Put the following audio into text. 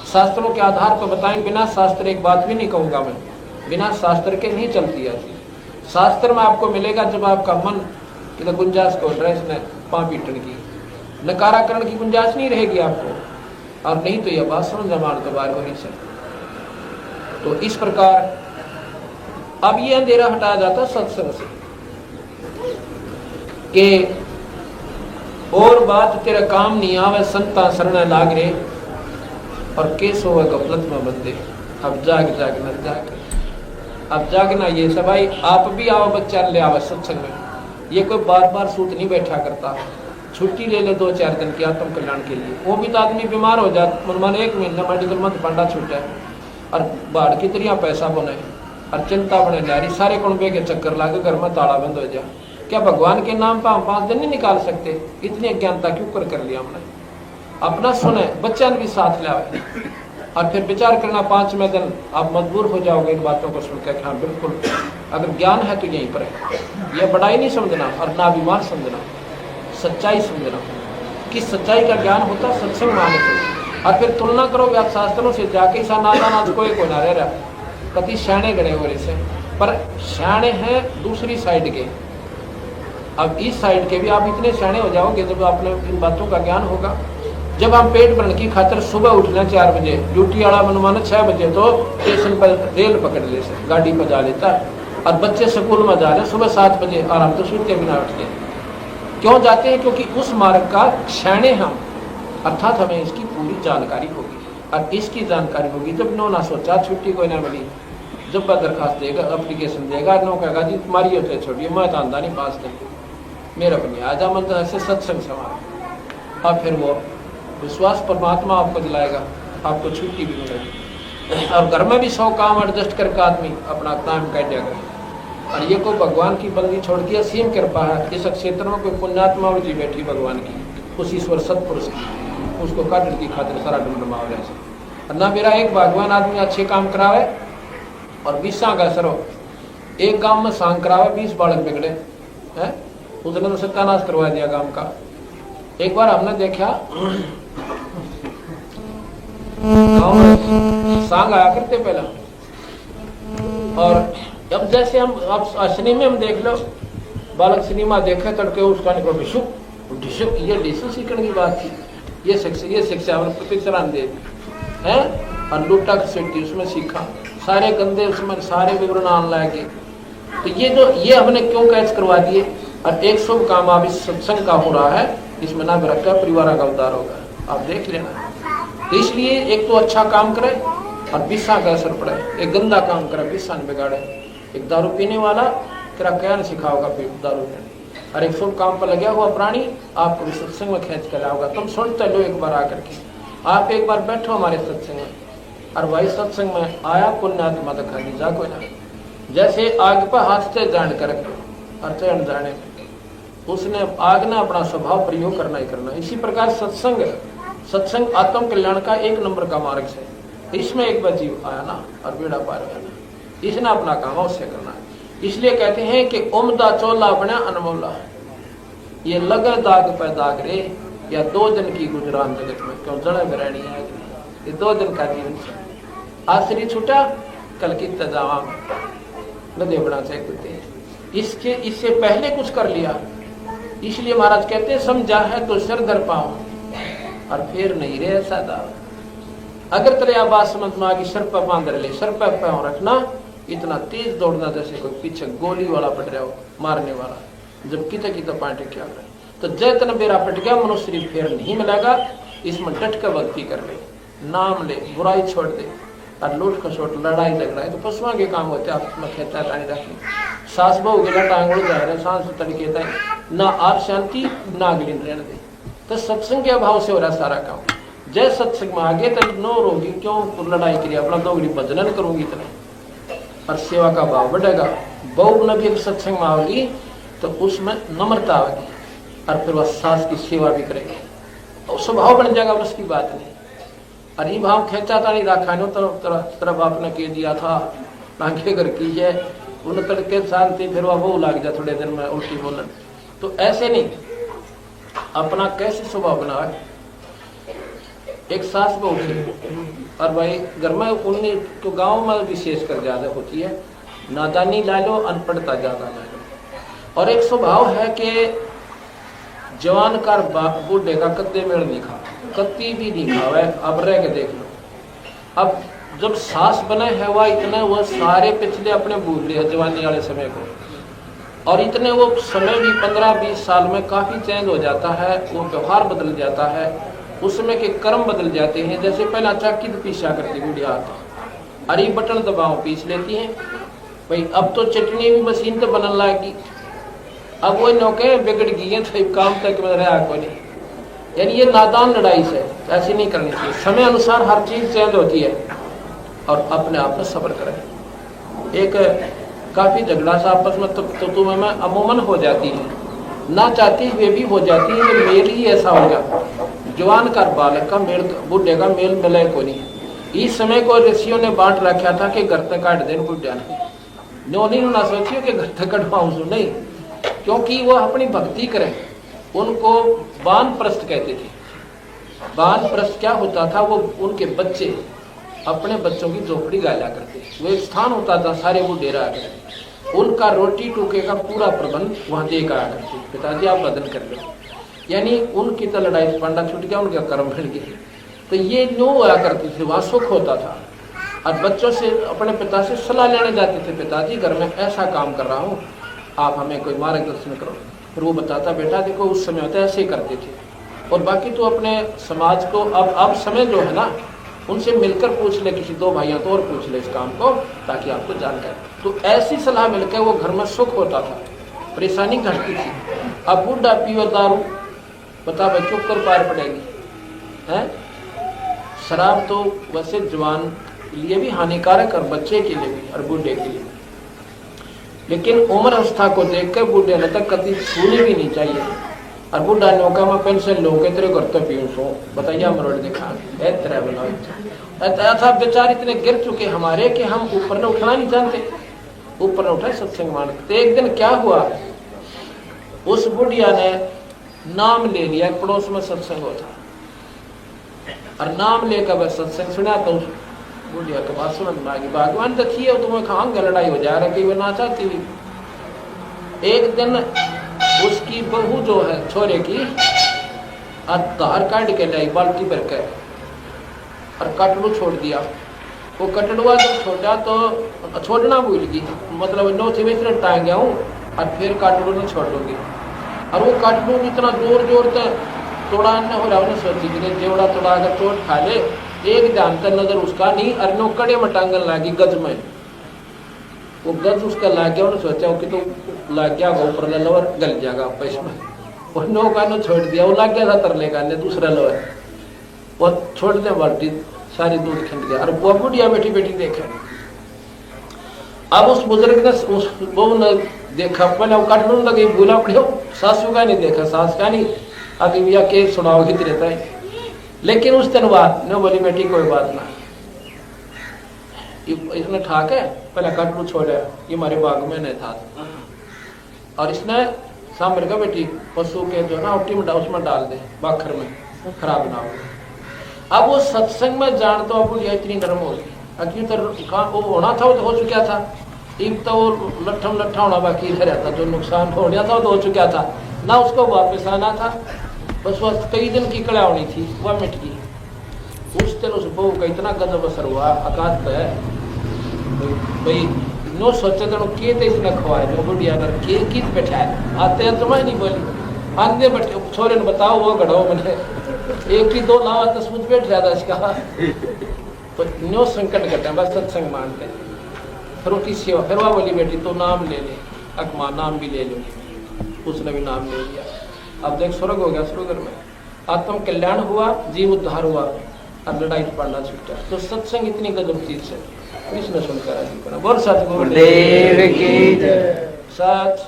शास्त्रों के आधार पर बताएं, बिना शास्त्र एक बात भी नहीं कहूंगा मैं, बिना शास्त्र के नहीं चलती ऐसी। शास्त्र में आपको मिलेगा जब आपका मन कि गुंजाइश को ड्रेस ने पाँ पीटन की, नकाराकरण की गुंजाइश नहीं रहेगी आपको, और नहीं तो यह बात समझ जमान तो बार हो नहीं सकती। तो इस प्रकार अब ये अंधेरा हटाया जाता सत्संग से कि और बात तेरा काम नहीं आवे, संता शरण लाग रे और केस हो गफलत में बंदे। अब जाग जाग न जाग, अब जागना ये सब। भाई आप भी आओ, बच्चा ले आओ सत्संग में। ये कोई बार बार सूत नहीं बैठा करता, छुट्टी ले ले 2-4 दिन की आत्म कल्याण के लिए। वो भी तो आदमी बीमार हो जाता, मन 1 महीना मेडिकल मत पांडा छूटा और बाढ़ की तरिया पैसा बने और चिंता बने नारी, सारे कुंबे के चक्कर लागे, घर में ताला बंद हो जाए। क्या भगवान के नाम पर हम 5 दिन नहीं निकाल सकते? इतनी अज्ञानता क्यों कर लिया हमने? अपना सुने, बच्चा ने भी साथ ले आए और फिर विचार करना 5वें दिन आप मजबूर हो जाओगे इन बातों को सुनकर। हाँ बिल्कुल, अगर ज्ञान है तो यहीं पर है। यह बड़ाई नहीं समझना और ना अभिमान समझना, सच्चाई समझना कि सच्चाई का ज्ञान होता सत्संग माने से। और फिर तुलना करोगे आप शास्त्रों से जाके, सा नादा कोई ना रह रहा, कति श्याणे गणे हो रहे से, पर श्याणे हैं दूसरी साइड के। अब इस साइड के भी आप इतने श्याणे हो जाओगे जब आपने इन बातों का ज्ञान होगा। जब हम पेट भरने की खातिर सुबह उठना 4 बजे, ड्यूटी वाला मनमाना 6 बजे तो स्टेशन पर रेल पकड़ ले से गाड़ी पर जा लेता, और बच्चे स्कूल में जा रहे सुबह 7 बजे, और हम तो सोते बिना उठते। क्यों जाते हैं? क्योंकि उस मार्ग का क्षणे हम, अर्थात हमें इसकी पूरी जानकारी होगी। और इसकी जानकारी होगी जब नो ना सोचा, छुट्टी कोई ना मिली, जब वह दरखास्त देगा, अप्लीकेशन देगा, नो कहेगा जी तुम्हारी होते छोड़िए, मैं तो आंदा नहीं 5 दिन, मेरा बनिए आजा मन ऐसे सत्संग सवाल। और फिर वो विश्वास परमात्मा आपको दिलाएगा, आपको छुट्टी भी मिलेगी। और घर में भी 100 काम एडजस्ट करके आदमी अपना टाइम काट जाएगा। और ये कोई भगवान की बंदी छोड़ के असीम कृपा है। इस क्षेत्र में कोई पुण्यात्मा जी बैठी भगवान की, उस ईश्वर सत्पुरुष की, उसको काटने की खातिर सारा ढूंढ और ना मेरा एक भगवान आदमी अच्छे काम करावे और 20 का असर हो। एक गांव में सांग करावे, 20 बालक बिगड़े हैं, उसने तो सत्यानाश करवा दिया गांव का। एक बार हमने देखा गांव में सांग आया करते पहला, और अब जैसे हम अब सिनेमा में देख लो, बालक सिनेमा देखे तड़के उसका निकल डिशुक, ये डिशु सीखने की बात थी। ये शिक्षा पिक्चर दे हैं, और लुट्टा खसेटी उसमें सीखा, सारे गंदे उसमें सारे विवरण आन लागे। तो ये हमने क्यों कैच करवा दिए? और एक शुभ काम अब इस सत्संग का हो रहा है, इसमें ना रखा परिवार का उद्धार होगा, आप देख लेना। तो इसलिए एक तो अच्छा काम करे और 20 का असर पड़े, एक गंदा काम करे 20 न बिगाड़े। एक दारू पीने वाला तेरा क्या न सिखाओगा फिर दारू पीने, और एक शुभ काम पर लगा हुआ प्राणी आपको भी सत्संग में खींच कर लाओगा। तुम सुनते लो एक बार आकर के, आप एक बार बैठो हमारे सत्संग में, और वही सत्संग में आया पुण्यात्मा दिखा दी जा कोई ना, जैसे आग पर हाथ से जान कर और चढ़ जाने उसने आग ने अपना स्वभाव प्रयोग करना ही करना। इसी प्रकार सत्संग आत्म कल्याण का 1 नंबर का मार्ग है। इसमें एक बार जीव आया ना और बेड़ा पार हो ना, इसने अपना काम उससे करना है। इसलिए कहते हैं कि उम्दा चोला बना अनमोला, ये लगन दाग पे दाग रे, या 2 दिन की गुजरान जगत में क्यों जड़े बरणी है। ये 2 दिन का जीवन आज शरीर छूटा, कल की तजावा नदे बना चाहिए। इससे पहले कुछ कर लिया, इसलिए महाराज कहते हैं समझा है तो सिर धर पाओ और फिर नहीं रे सादा। अगर तेरे आवाज समझ में आ गई, सर पर बांध ले, सर पर पाँव रखना, इतना तेज दौड़ना जैसे कोई पीछे गोली वाला पट रहा हो, मारने वाला, जब किता पाटे क्या करे। तो जय तन बेरा पट गया, मनुष्य फिर नहीं मिलेगा। इसमें डट कर भक्ति कर ले, नाम ले, बुराई छोड़ दे, और लूट खसोट लड़ाई झगड़ाई तो पशुओं के काम होते। आप उसमें खेता टाणी रखनी, सास बहु गिला टांगड़ जा रहे सांस तड़के तय, ना आप शांति ना अगली रहने दे। तो सत्संग के अभाव से हो रहा सारा काम। जय सत्संग में आगे तक नो रोगी, क्यों लड़ाई करिए, अपना 2 घड़ी भजन करूंगी इतने, और सेवा का भाव बढ़ेगा। बहु न भी सत्संग में आओगी तो उसमें नम्रता आएगी, और फिर वह सास की सेवा भी करेगी, और स्वभाव बन जाएगा, उसकी बात नहीं। और ये भाव खेचा था नहीं रखा नो तरफ आपने कह दिया था टांगे कर की है, उन तड़के शांति, फिर वह लग जाए थोड़े दिन में उल्टी बोलन। तो ऐसे नहीं, अपना कैसे स्वभाव बना। एक सास बहू थी, और भाई घर में उन्हीं तो गाँव में विशेष कर ज्यादा होती है, नादानी ला लो, अनपढ़ता ज्यादा ला लो। और एक स्वभाव है कि जवान का बूढ़े का कत्ते मेड़ नहीं खा, कत्ती भी नहीं खावे। अब रह के देख लो, अब जब सास बने है वह इतने वो सारे पिछले अपने भूल लिया जवानी वाले समय को, और इतने वो समय भी 15-20 साल में काफी चेंज हो जाता है, वो व्यवहार बदल जाता है, उसमें के कर्म बदल जाते हैं। जैसे पहला चाकी तो पीसा करती बुढ़िया, अरे बटन दबाओ पीस लेती हैं भाई। अब तो चटनी भी मशीन तो बनने लगी, अब वो नौके बिगड़ गई है तो काम तक में रहा को नहीं। यानी ये नादान लड़ाई से ऐसी नहीं करनी चाहिए। समय अनुसार हर चीज चेंज होती है और अपने आप में सब्र करें। एक काफी झगड़ा सा आपस में तो तुम्हें में अमूमन हो जाती है, ना चाहती हुए भी हो जाती है कि मेल ही ऐसा हो गया, जवान का बालक का मेल बुढ़े का मेल मिले को नहीं। इस समय को ऋषियों ने बांट रखा था कि घर तक काट देन बुढ़िया ने ना सोचियो कि घर तक कटवाऊं नहीं, क्योंकि वो अपनी भक्ति करें। उनको वानप्रस्थ कहते थे। वानप्रस्थ क्या होता था, वो उनके बच्चे अपने बच्चों की झोपड़ी गाया करते, वो एक स्थान होता था, सारे वो डेरा आ गए, उनका रोटी टूके का पूरा प्रबंध वहां देकर आया करते। पिताजी आप बदल कर लो, यानी उनकी तो लड़ाई पांडा छूट गया, उनका कर्म बढ़ गया। तो ये नो हुआ करती थी, वहां सुख होता था। और बच्चों से अपने पिता से सलाह लेने जाते थे, पिताजी घर में ऐसा काम कर रहा हूँ, आप हमें कोई मार्गदर्शन करो। फिर वो बताता, बेटा देखो उस समय होता ऐसे ही करते थे, और बाकी तो अपने समाज को अब समय जो है ना, उनसे मिलकर पूछ ले, किसी 2 भाइयों तो और पूछ ले इस काम को, ताकि आपको जानकारी। तो ऐसी सलाह मिलकर वो घर में सुख होता था, परेशानी घटती थी। अब बूढ़ा पियो दारू, बता भाई चुप कर पार पड़ेगी है। शराब तो वैसे जवान के लिए भी हानिकारक और बच्चे के लिए भी और बूढ़े के लिए, लेकिन उम्र अवस्था को देखकर बूढ़े ने तक कभी छूनी भी नहीं चाहिए। और बूढ़ा नौका में पेंशन लो के तेरे घर तो पीऊँ सो बताइए मरोड़ दिखा तरह बनाओ था। बेचारे इतने गिर चुके हमारे कि हम ऊपर ने उठना नहीं जानते, ऊपर ने उठाए सत्संग मान। तो एक दिन क्या हुआ, उस बुढ़िया ने नाम ले लिया, पड़ोस में सत्संग होता, और नाम लेकर वह सत्संग सुना। तो बुढ़िया के पास सुन मांगी, भगवान देखिए तुम्हें खाऊंगा, लड़ाई हो जा रही, वो ना चाहती हुई। एक दिन उसकी बहू जो है छोरे की धार काट के लाई बाल्टी भर कर, और कटड़ू छोड़ दिया। वो कटड़ुआ जब छोड़ा तो छोड़ना भूल गई, मतलब नौ थे में टांग गया हूँ, और फिर कटड़ू ने छोड़ दूंगी। और वो कटड़ू इतना जोर जोर से तोड़ा न हो रहा, उन्हें सोची कि जेवड़ा तोड़ा अगर चोट खा ले, एक ध्यान का नजर उसका नहीं, और नो कड़े में टांगन लागी गज में, वो गज उसका लाग गया। उन्हें सोचा कि तो लाग गया ऊपर लोअर गल जाएगा पैसे में, और नो का नो छोड़ दिया, वो लाग गया था तरले का दूसरा लोअर, वो छोड़ दे बाल्टी सारी दूध खिंड गया। और वो बुढ़िया बैठी बैठी देखे। अब उस बुजुर्ग ने उस बहू ने देखा, पहले वो काटने लगे, भूला पड़े, सासू का नहीं देखा, सास का नहीं, आगे भैया के सुनाओगी रहता है। लेकिन उस दिन बात ने बोली, बेटी कोई बात ना, इसने ठाक है पहले कटरू छोड़ा, ये हमारे बाग में नहीं था, और इसने सामने का बेटी पशु के जो ना उट्टी में उसमें डाल दे, बाखर में खराब ना हो। अब वो सत्संग में जान तो अब ये इतनी नरम हो गई, वो होना था वो तो हो चुका था, एक तो वो लट्ठम लट्ठा होना बाकी रह रहा था, जो नुकसान होना था वो तो हो चुका था ना, उसको वापस आना था। बस वो कई दिन की कड़ा होनी थी, वह मिट गई। उस दिन उस बहू का इतना गजब असर हुआ, आकाश पे भाई नो सोचे तो के ते इसने खवाए, नो बुढ़िया कर के कित बैठाए, आते हैं तुम्हें नहीं बोली, आंदे बैठे छोरे ने बताओ वो गढ़ो मैंने एक ही 2 लावा तस्वीर बैठ जाता इसका, तो नो संकट घटा बस सत्संग मानते। फिर उनकी सेवा, फिर वह बोली, बेटी तो नाम ले ले, अकमा नाम भी ले लो, उसने भी नाम ले लिया। अब देख स्वर्ग हो गया, स्वर्ग में आत्म कल्याण हुआ, जीव उद्धार हुआ, और लड़ाई पांडा छूटा। तो सत्संग इतनी गजब चीज है, कृष्ण सुनकर बोल सतगुरुदेव की जय। सत